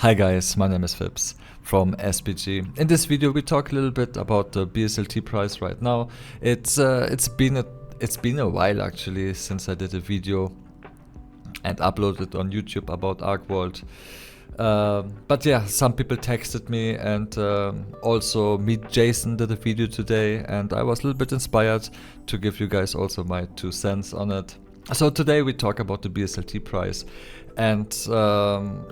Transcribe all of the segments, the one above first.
Hi guys, my name is Fipz from SPG. In this video we talk a little bit about the BSLT price right now. It's been a while actually since I did a video and uploaded on YouTube about ArcheWorld. But yeah, some people texted me, and also Meetjason did a video today, and I was a little bit inspired to give you guys also my 2 cents on it. So today we talk about the BSLT price and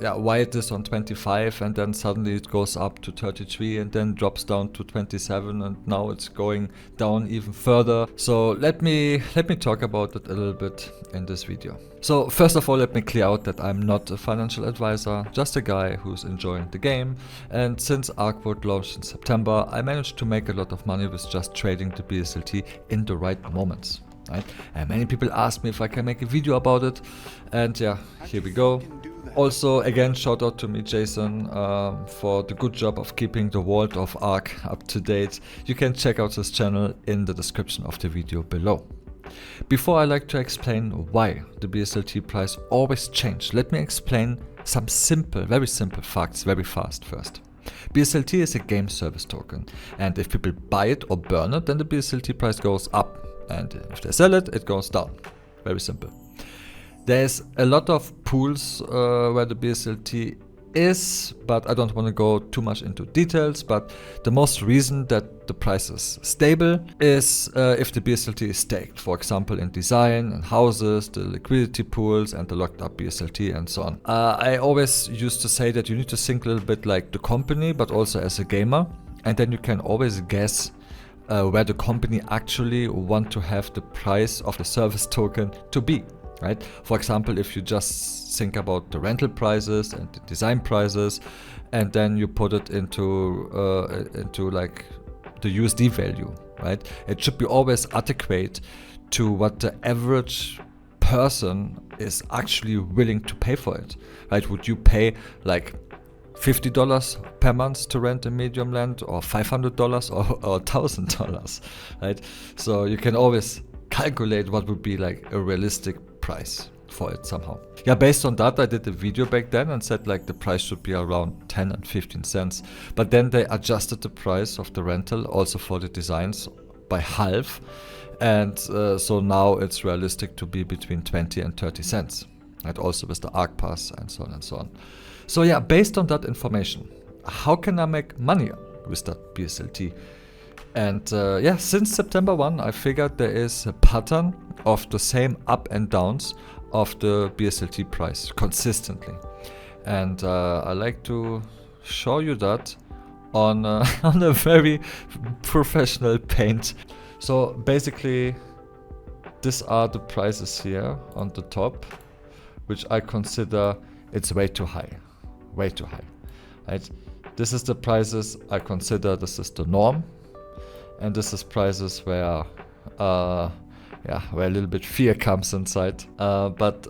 yeah, why it is on 25 and then suddenly it goes up to 33 and then drops down to 27 and now it's going down even further. So let me talk about it a little bit in this video. So first of all, let me clear out that I'm not a financial advisor, just a guy who's enjoying the game. And since ArcheWorld launched in September, I managed to make a lot of money with just trading the BSLT in the right moments. Right? And many people ask me if I can make a video about it, and yeah, here we go. Also, again, shout out to Meetjason for the good job of keeping the world of Arc up to date. You can check out his channel in the description of the video below. Before I like to explain why the BSLT price always changed, let me explain some very simple facts very fast first. BSLT is a game service token, and if people buy it or burn it, then the BSLT price goes up. And if they sell it, it goes down. Very simple. There's a lot of pools where the BSLT is, but I don't want to go too much into details. But the most reason that the price is stable is if the BSLT is staked. For example, in design and houses, the liquidity pools and the locked up BSLT and so on. I always used to say that you need to think a little bit like the company, but also as a gamer. And then you can always guess where the company actually want to have the price of the service token to be, right? For example, if you just think about the rental prices and the design prices, and then you put it into like the USD value, right? It should be always adequate to what the average person is actually willing to pay for it, right? Would you pay like $50 per month to rent a medium land, or $500 or $1,000, right? So you can always calculate what would be like a realistic price for it somehow. Yeah, based on that, I did a video back then and said like the price should be around 10 and 15 cents. But then they adjusted the price of the rental also for the designs by half. And so now it's realistic to be between 20 and 30 cents, right? Also with the Arc Pass and so on and so on. So yeah, based on that information, how can I make money with that BSLT? And yeah, since September 1, I figured there is a pattern of the same up and downs of the BSLT price consistently. And I like to show you that on a very professional paint. So basically, these are the prices here on the top, which I consider it's way too high. Way too high, right? This is the prices I consider this is the norm, and this is prices where yeah, where a little bit fear comes inside. But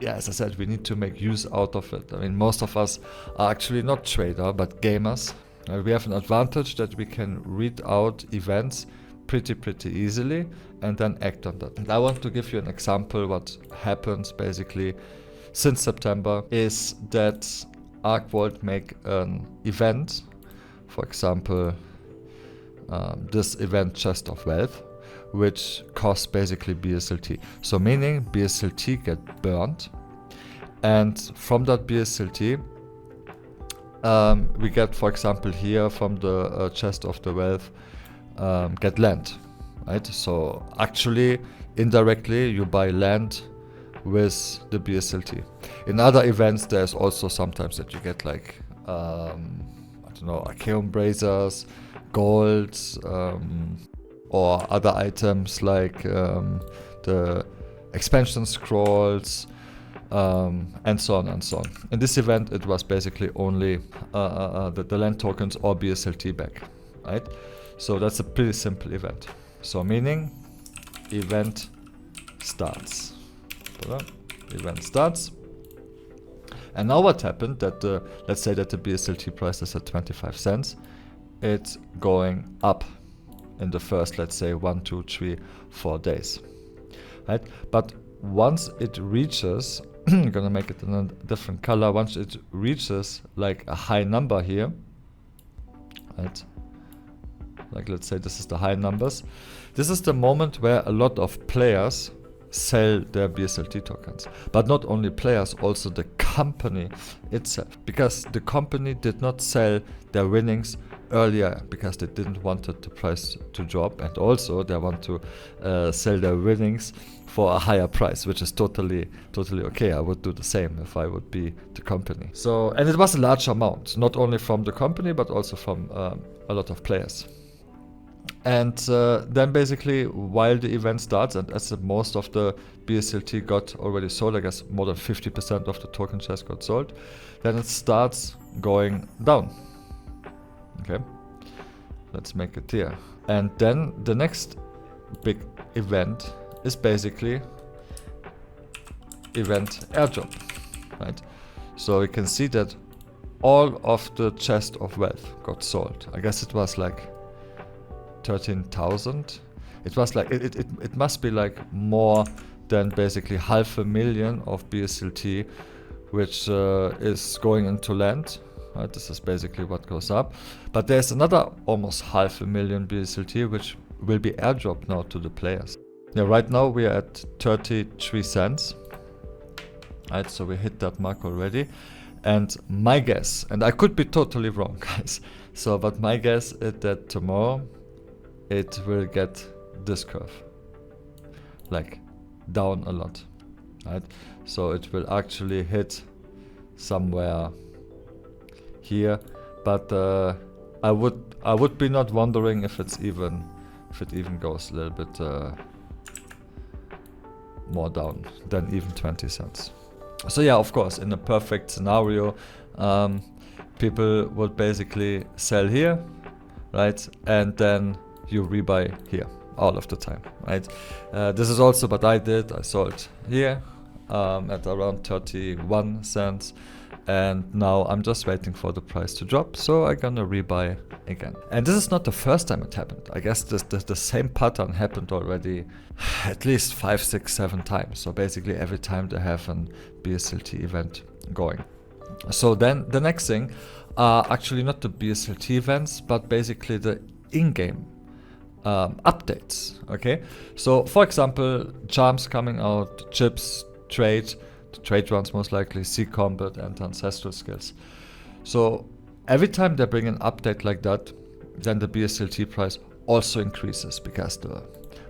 yeah, as I said, we need to make use out of it. I mean, most of us are actually not trader but gamers. We have an advantage that we can read out events pretty easily and then act on that. And I want to give you an example what happens basically since September is that ArcheWorld make an event, for example, this event Chest of Wealth, which costs basically BSLT. So meaning BSLT get burned, and from that BSLT we get, for example, here from the Chest of the Wealth get land, right? So actually indirectly you buy land with the BSLT. In other events, there's also sometimes that you get like I don't know, Archeum Brazers, gold, or other items like the expansion scrolls, and so on and so on. In this event, it was basically only the land tokens or BSLT back, right? So that's a pretty simple event. So meaning event starts. Event starts, and now what happened that let's say that the BSLT price is at 25 cents. It's going up in the first, let's say 1, 2, 3, 4 days, right? But once it reaches I'm gonna make it in a different color. Once it reaches like a high number here, right? Like let's say this is the high numbers. This is the moment where a lot of players sell their BSLT tokens. But not only players, also the company itself. Because the company did not sell their winnings earlier because they didn't want the price to drop, and also they want to sell their winnings for a higher price, which is totally okay. I would do the same if I would be the company. So, and it was a large amount, not only from the company but also from a lot of players. And then basically while the event starts, and as most of the BSLT got already sold, I guess more than 50% of the token shares got sold, then it starts going down. Okay, let's make it here. And then the next big event is basically event airdrop, right? So you can see that all of the chest of wealth got sold. I guess it was like 13,000. It was like it must be like more than basically 500,000 of BSLT, which is going into land. Right, this is basically what goes up. But there's another almost 500,000 BSLT which will be airdropped now to the players. Yeah, right now we are at 33 cents. Right, so we hit that mark already. And my guess, and I could be totally wrong, guys. So, but my guess is that tomorrow it will get this curve, like down a lot, right? So it will actually hit somewhere here, but I would be not wondering if it even goes a little bit more down than even 20 cents. So yeah, of course, in a perfect scenario, people would basically sell here, right, and then you rebuy here all of the time, right? This is also what I did. I sold here at around 31 cents, and now I'm just waiting for the price to drop, so I'm gonna rebuy again. And this is not the first time it happened. I guess the same pattern happened already at least 5, 6, 7 times. So basically every time they have an BSLT event going. So then the next thing are actually not the BSLT events, but basically the in-game updates. Okay, so for example, charms coming out, chips, trade, the trade runs most likely, sea combat and ancestral skills. So every time they bring an update like that, then the BSLT price also increases because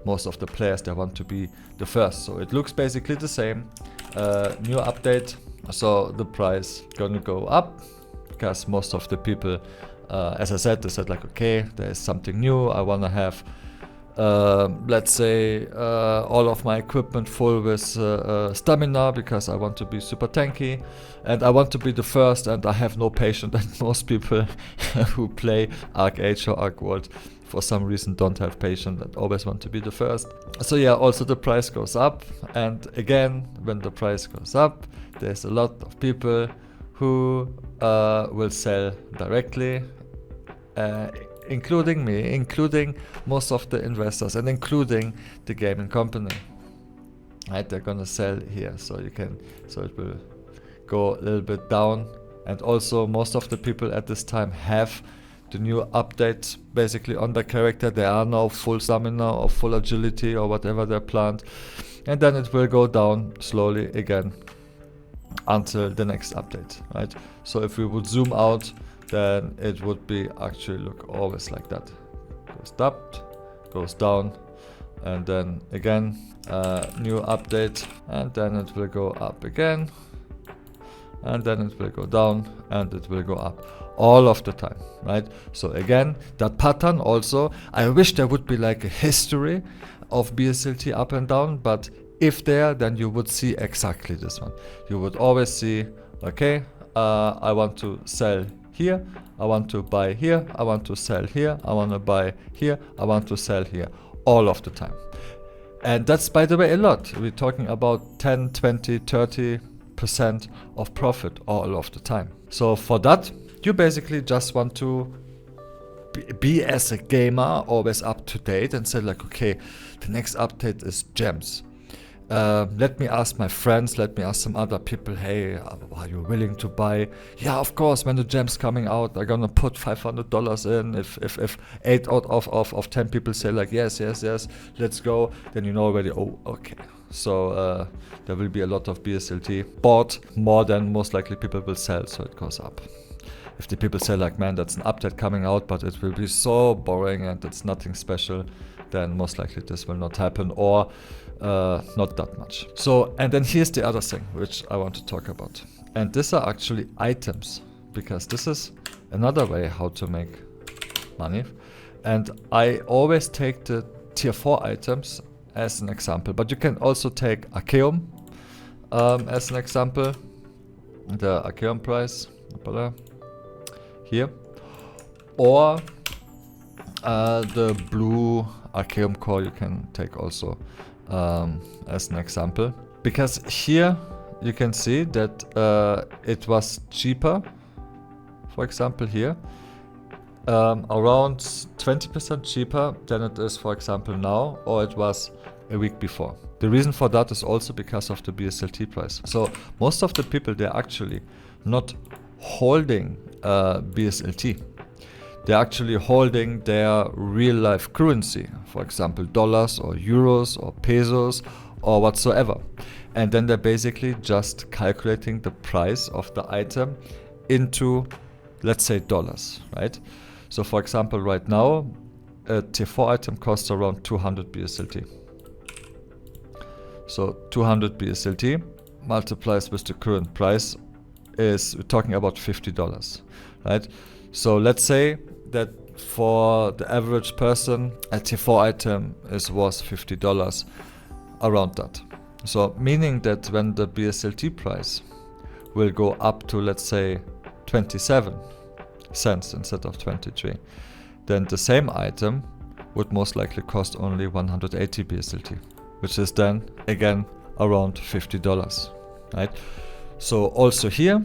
most of the players, they want to be the first. So it looks basically the same. New update, so the price gonna go up because most of the people, as I said, they said like, okay, there's something new. I wanna have, let's say, all of my equipment full with stamina because I want to be super tanky and I want to be the first, and I have no patience. And most people who play ArcheAge or ArcheWorld for some reason don't have patience and always want to be the first. So yeah, also the price goes up, and again, when the price goes up, there's a lot of people who will sell directly, including me, including most of the investors, and including the gaming company. Right, they're gonna sell here, so it will go a little bit down. And also most of the people at this time have the new update basically on their character. They are now full stamina or full agility or whatever they planned, and then it will go down slowly again until the next update, right? So if we would zoom out, then it would be actually look always like that. Goes up, goes down, and then again new update, and then it will go up again, and then it will go down, and it will go up all of the time, right? So again, that pattern also, I wish there would be like a history of BSLT up and down, but if there, then you would see exactly this one. You would always see, okay, I want to sell here, I want to buy here, I want to sell here, I want to buy here, I want to sell here, all of the time. And that's, by the way, a lot. We're talking about 10, 20, 30% of profit all of the time. So for that, you basically just want to be as a gamer always up to date and say like, okay, the next update is gems. let me ask my friends, let me ask some other people, hey, are you willing to buy? Yeah, of course, when the gem's coming out, I'm gonna put $500 in. If 8 out of 10 people say like, yes, let's go, then you know already, oh, okay. So there will be a lot of BSLT bought, more than most likely people will sell, so it goes up. If the people say like, man, that's an update coming out, but it will be so boring and it's nothing special, then most likely this will not happen, or not that much. So, and then here's the other thing which I want to talk about. And these are actually items, because this is another way how to make money. And I always take the tier 4 items as an example, but you can also take Archeum as an example. The Archeum price here, or the blue Archeum core you can take also as an example, because here you can see that it was cheaper, for example here, around 20% cheaper than it is, for example, now, or it was a week before. The reason for that is also because of the BSLT price. So most of the people, they're actually not holding BSLT. They're actually holding their real life currency, for example, dollars or euros or pesos or whatsoever. And then they're basically just calculating the price of the item into, let's say, dollars, right? So for example, right now, a tier 4 item costs around 200 BSLT. So 200 BSLT multiplies with the current price is, we're talking about $50, right? So let's say that for the average person, a tier 4 item is worth $50, around that. So meaning that when the BSLT price will go up to, let's say, 27 cents instead of 23, then the same item would most likely cost only 180 BSLT, which is then again around $50, right? So also here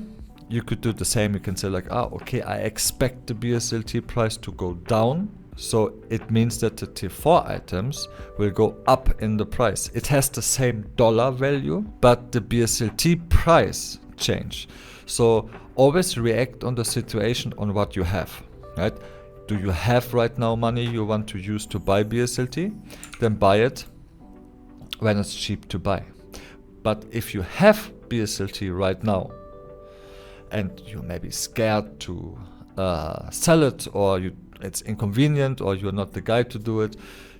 you could do the same. You can say like, okay, I expect the BSLT price to go down, so it means that the tier 4 items will go up in the price. It has the same dollar value, but the BSLT price change. So always react on the situation, on what you have, right? Do you have right now money you want to use to buy BSLT? Then buy it when it's cheap to buy. But if you have BSLT right now and you may be scared to sell it, or it's inconvenient, or you're not the guy to do it,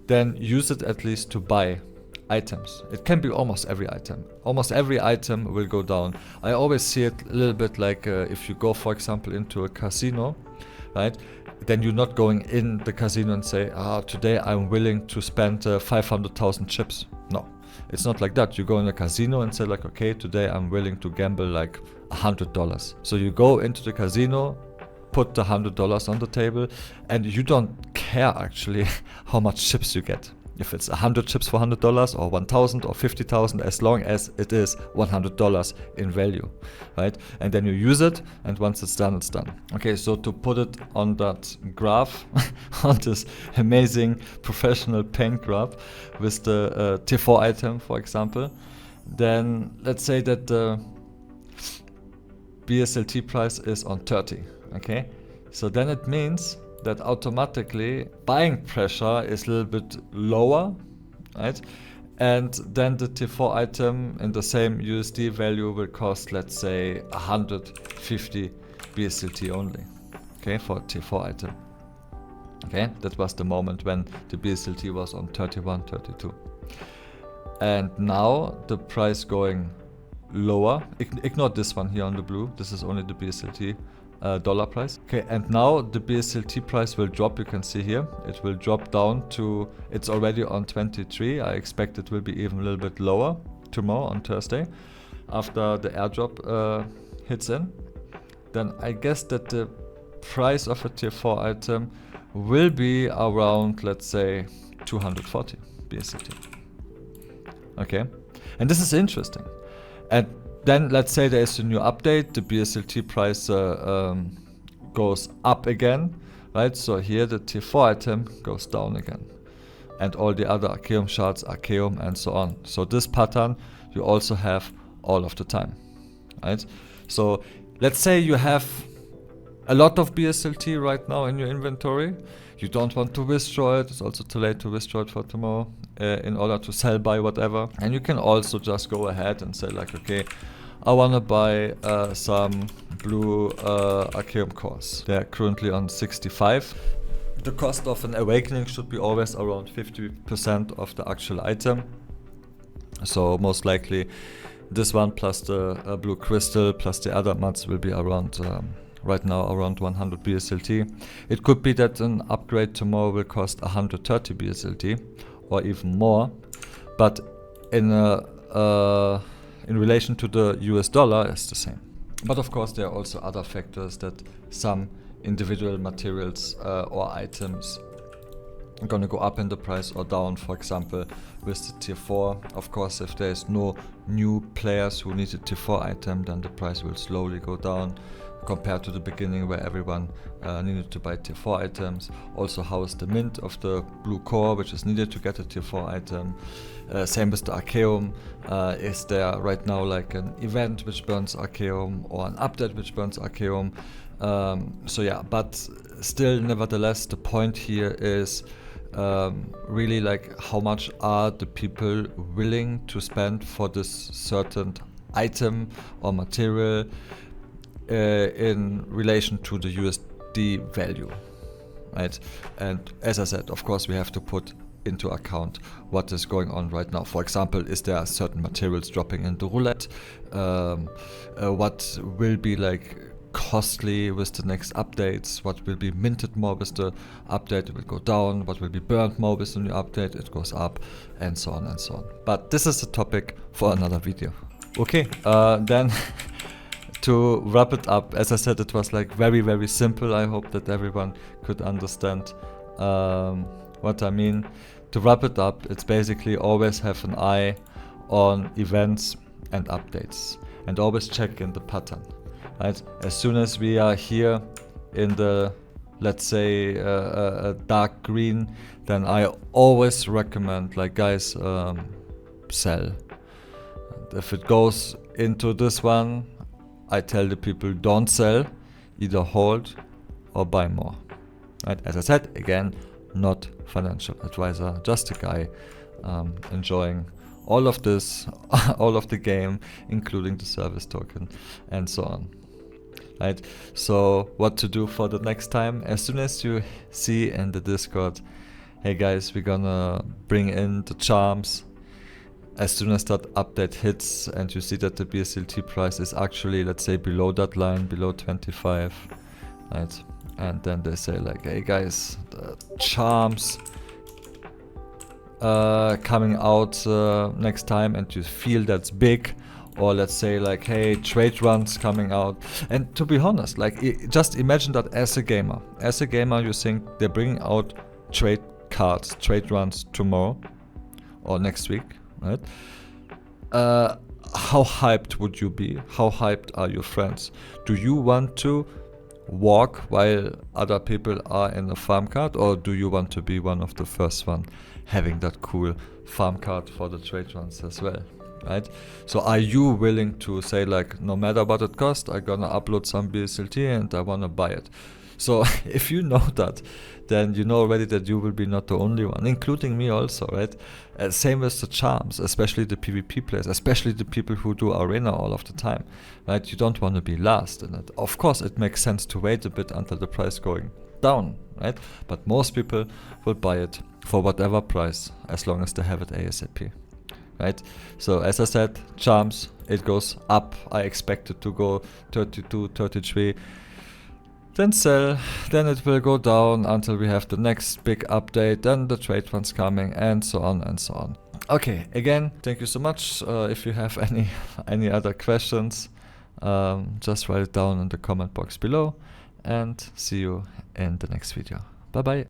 then use it at least to buy items. It can be almost every item. Almost every item will go down. I always see it a little bit like if you go, for example, into a casino, right? Then you're not going in the casino and say, today I'm willing to spend 500,000 chips. No, it's not like that. You go in a casino and say like, okay, today I'm willing to gamble like $100. So you go into the casino, put the $100 on the table, and you don't care actually how much chips you get. If it's 100 chips for $100 or 1,000 or 50,000, as long as it is $100 in value, right? And then you use it, and once it's done, it's done. Okay, so to put it on that graph, on this amazing professional paint graph with the tier 4 item, for example, then let's say that the BSLT price is on 30, okay? So then it means that automatically buying pressure is a little bit lower, right? And then the tier 4 item in the same USD value will cost, let's say, 150 BSLT only, okay, for a tier 4 item. Okay, that was the moment when the BSLT was on 31, 32. And now the price going lower, ignore this one here on the blue, this is only the BSLT dollar price. Okay, and now the BSLT price will drop. You can see here it will drop down to, it's already on 23. I expect it will be even a little bit lower tomorrow on Thursday after the airdrop hits in. Then I guess that the price of a tier 4 item will be around, let's say, 240 BSLT. Okay, and this is interesting. And then let's say there is a new update, the BSLT price goes up again, right? So here the tier 4 item goes down again. and all the other Archeum shards, Archeum, and so on. So this pattern you also have all of the time, right? So let's say you have a lot of BSLT right now in your inventory. You don't want to withdraw it. It's also too late to withdraw it for tomorrow in order to sell, buy, whatever. And you can also just go ahead and say like, okay, I want to buy some blue Archeum cores. They're currently on 65. The cost of an awakening should be always around 50% of the actual item. So most likely this one plus the blue crystal plus the other mats will be around right now around 100 BSLT. It could be that an upgrade tomorrow will cost 130 BSLT or even more, but in relation to the US dollar, it's the same. But of course there are also other factors that some individual materials or items are gonna go up in the price or down. For example, with the tier 4, of course if there's no new players who need a tier 4 item, then the price will slowly go down compared to the beginning where everyone needed to buy tier 4 items. Also, how is the mint of the blue core which is needed to get a tier 4 item. Same with the Archeum. Is there right now like an event which burns Archeum or an update which burns Archeum? So yeah, but still, nevertheless, the point here is really like how much are the people willing to spend for this certain item or material in relation to the USD value, right? And as I said, of course, we have to put into account what is going on right now. For example, is there certain materials dropping into roulette? What will be like costly with the next updates? What will be minted more with the update? It will go down. What will be burned more with the new update? It goes up, and so on and so on. But this is a topic for another video. Okay, then to wrap it up, as I said, it was like very, very simple. I hope that everyone could understand what I mean. To wrap it up, it's basically always have an eye on events and updates and always check in the pattern, right? As soon as we are here in the, let's say, dark green, then I always recommend, like, guys, sell. And if it goes into this one, I tell the people don't sell, either hold or buy more, right? As I said, again, not financial advisor, just a guy enjoying all of this, all of the game, including the service token and so on, right? So what to do for the next time? As soon as you see in the Discord, hey guys, we're gonna bring in the charms. As soon as that update hits and you see that the BSLT price is actually, let's say, below that line, below 25, right? And then they say like, hey guys, the charms coming out next time, and you feel that's big. Or let's say like, hey, trade runs coming out. And to be honest, like, just imagine that as a gamer. As a gamer, you think they're bringing out trade cards, trade runs tomorrow or next week, right? How hyped would you be? How hyped are your friends? Do you want to walk while other people are in a farm card, or do you want to be one of the first one having that cool farm card for the trade runs as well, right? So are you willing to say like, no matter what it costs, I'm gonna upload some BSLT and I wanna buy it? So if you know that, then you know already that you will be not the only one, including me also, right? Same with the charms, especially the PvP players, especially the people who do arena all of the time, right? You don't want to be last in it. Of course, it makes sense to wait a bit until the price going down, right? But most people will buy it for whatever price, as long as they have it ASAP, right? So as I said, charms, it goes up. I expect it to go 32, 33. Then sell, then it will go down until we have the next big update, then the trade runs coming, and so on and so on. Okay, again, thank you so much. If you have any other questions, just write it down in the comment box below, and see you in the next video. Bye bye.